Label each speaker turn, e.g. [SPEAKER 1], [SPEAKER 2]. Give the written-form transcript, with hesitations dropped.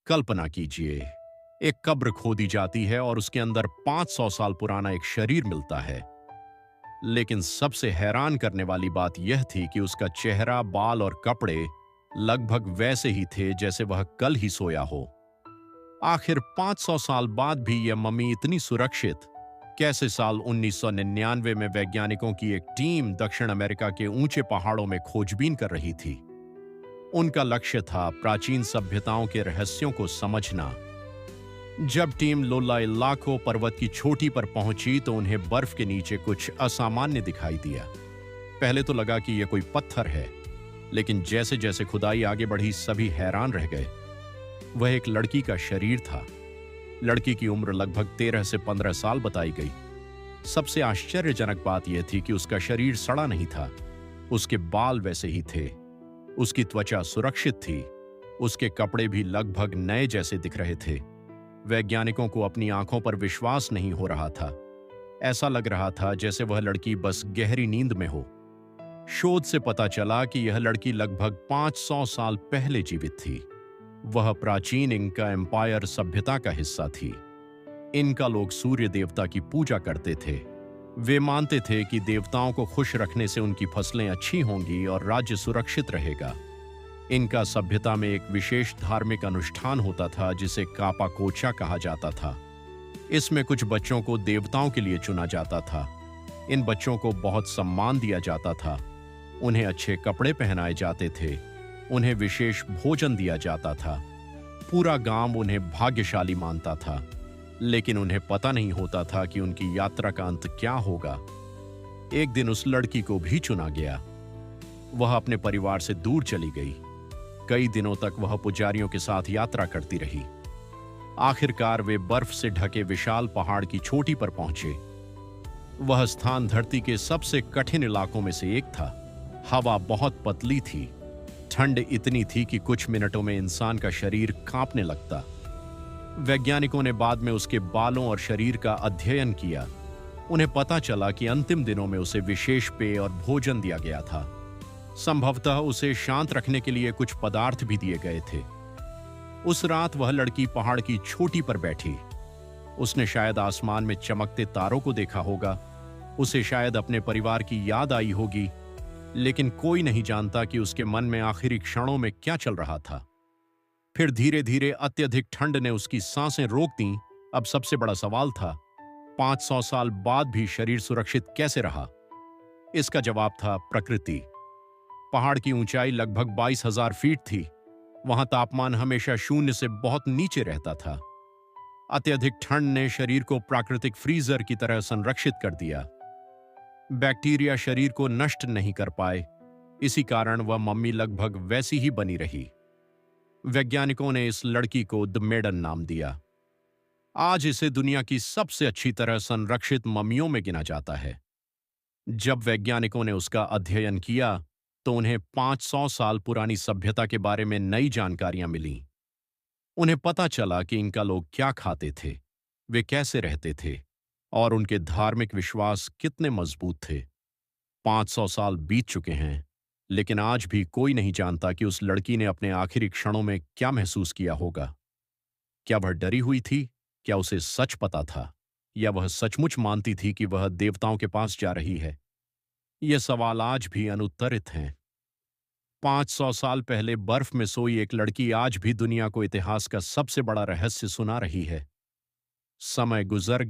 [SPEAKER 1] कल्पना कीजिए, एक कब्र खोदी जाती है और उसके अंदर 500 साल पुराना एक शरीर मिलता है। लेकिन सबसे हैरान करने वाली बात यह थी कि उसका चेहरा, बाल और कपड़े लगभग वैसे ही थे जैसे वह कल ही सोया हो। आखिर 500 साल बाद भी यह मम्मी इतनी सुरक्षित कैसे? साल 1999 में वैज्ञानिकों की एक टीम दक्षिण अमेरिका के ऊंचे पहाड़ों में खोजबीन कर रही थी। उनका लक्ष्य था प्राचीन सभ्यताओं के रहस्यों को समझना। जब टीम लोलाइलाको पर्वत की चोटी पर पहुंची तो उन्हें बर्फ के नीचे कुछ असामान्य दिखाई दिया। पहले तो लगा कि यह कोई पत्थर है, लेकिन जैसे जैसे खुदाई आगे बढ़ी सभी हैरान रह गए। वह एक लड़की का शरीर था। लड़की की उम्र लगभग 13 से 15 साल बताई गई। सबसे आश्चर्यजनक बात यह थी कि उसका शरीर सड़ा नहीं था। उसके बाल वैसे ही थे, उसकी त्वचा सुरक्षित थी, उसके कपड़े भी लगभग नए जैसे दिख रहे थे। वैज्ञानिकों को अपनी आंखों पर विश्वास नहीं हो रहा था। ऐसा लग रहा था जैसे वह लड़की बस गहरी नींद में हो। शोध से पता चला कि यह लड़की लगभग 500 साल पहले जीवित थी। वह प्राचीन इंका एम्पायर सभ्यता का हिस्सा थी। इनका लोग सूर्य देवता की पूजा करते थे। वे मानते थे कि देवताओं को खुश रखने से उनकी फसलें अच्छी होंगी और राज्य सुरक्षित रहेगा। इनका सभ्यता में एक विशेष धार्मिक अनुष्ठान होता था जिसे कापा कोचा कहा जाता था। इसमें कुछ बच्चों को देवताओं के लिए चुना जाता था। इन बच्चों को बहुत सम्मान दिया जाता था। उन्हें अच्छे कपड़े पहनाए जाते थे। उन्हें विशेष भोजन दिया जाता था। पूरा गांव उन्हें भाग्यशाली मानता था। लेकिन उन्हें पता नहीं होता था कि उनकी यात्रा का अंत क्या होगा। एक दिन उस लड़की को भी चुना गया। वह अपने परिवार से दूर चली गई। कई दिनों तक वह पुजारियों के साथ यात्रा करती रही। आखिरकार वे बर्फ से ढके विशाल पहाड़ की चोटी पर पहुंचे। वह स्थान धरती के सबसे कठिन इलाकों में से एक था। हवा बहुत पतली थी। ठंड इतनी थी कि कुछ मिनटों में इंसान का शरीर कांपने लगता। वैज्ञानिकों ने बाद में उसके बालों और शरीर का अध्ययन किया। उन्हें पता चला कि अंतिम दिनों में उसे विशेष पेय और भोजन दिया गया था। संभवतः उसे शांत रखने के लिए कुछ पदार्थ भी दिए गए थे। उस रात वह लड़की पहाड़ की चोटी पर बैठी। उसने शायद आसमान में चमकते तारों को देखा होगा। उसे शायद अपने परिवार की याद आई होगी। लेकिन कोई नहीं जानता कि उसके मन में आखिरी क्षणों में क्या चल रहा था। फिर धीरे धीरे अत्यधिक ठंड ने उसकी सांसें रोक दी। अब सबसे बड़ा सवाल था, 500 साल बाद भी शरीर सुरक्षित कैसे रहा? इसका जवाब था प्रकृति। पहाड़ की ऊंचाई लगभग 22,000 फीट थी। वहां तापमान हमेशा शून्य से बहुत नीचे रहता था। अत्यधिक ठंड ने शरीर को प्राकृतिक फ्रीजर की तरह संरक्षित कर दिया। बैक्टीरिया शरीर को नष्ट नहीं कर पाए। इसी कारण वह मम्मी लगभग वैसी ही बनी रही। वैज्ञानिकों ने इस लड़की को द मेडन नाम दिया। आज इसे दुनिया की सबसे अच्छी तरह संरक्षित मम्मियों में गिना जाता है। जब वैज्ञानिकों ने उसका अध्ययन किया तो उन्हें 500 साल पुरानी सभ्यता के बारे में नई जानकारियां मिलीं। उन्हें पता चला कि इनका लोग क्या खाते थे, वे कैसे रहते थे और उनके धार्मिक विश्वास कितने मजबूत थे। 500 साल बीत चुके हैं, लेकिन आज भी कोई नहीं जानता कि उस लड़की ने अपने आखिरी क्षणों में क्या महसूस किया होगा। क्या वह डरी हुई थी? क्या उसे सच पता था? या वह सचमुच मानती थी कि वह देवताओं के पास जा रही है? ये सवाल आज भी अनुत्तरित हैं। 500 साल पहले बर्फ में सोई एक लड़की आज भी दुनिया को इतिहास का सबसे बड़ा रहस्य सुना रही है। समय गुजर